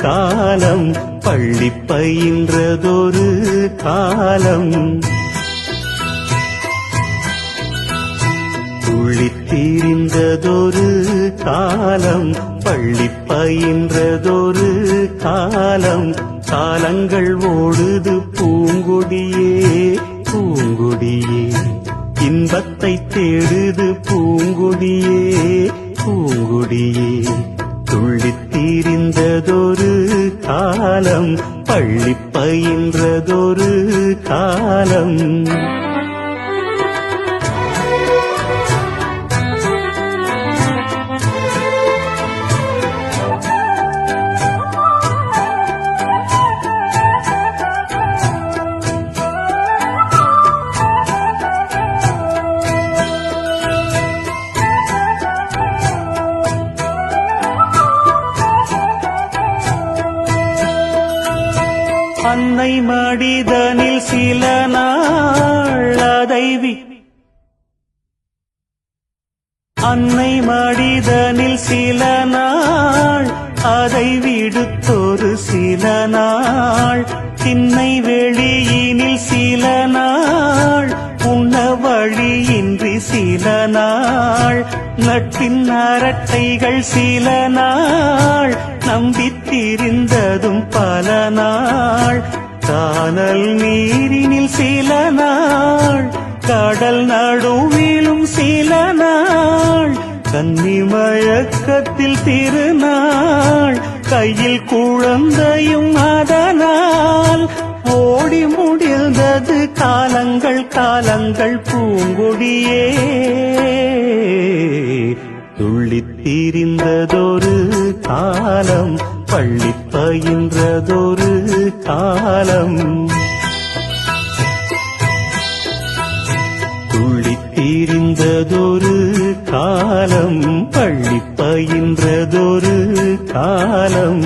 காலம் பள்ளி பயின்றதொரு காலம் துள்ளித் திரிந்ததொரு காலம் பள்ளி பயின்றதொரு காலம் காலங்கள் ஓடுது பூங்கொடியே பூங்கொடியே இன்பத்தை தேடுது பூங்கொடியே பூங்கொடியே துள்ளித் திரிந்ததொரு காலம் பள்ளி பயின்றதொரு காலம் அன்னை மடிதனில் சில நாள் அன்னை மடிதனில் சில நாள் அதை விடுத்தொரு சில நாள் திண்ணை வெளியினில் சில நாள் உண்ண வழியின்றி சில நாள் நட்பின் அரட்டைகள் சில நாள் நம்பித் திரிந்ததும் பல நாள் கானல் நீரினில் சில நாள் கடல் நடுவிலும் சில நாள் கன்னி மயக்கத்தில் திருநாள் கையில் குழந்தையும் அதனால் ஓடி முடிந்தது காலங்கள் காலங்கள் பூங்கொடியே துள்ளித் திரிந்ததொரு காலம் பள்ளி பயின்றதொரு காலம் துள்ளித் திரிந்ததொரு காலம் பள்ளி பயின்றதொரு காலம்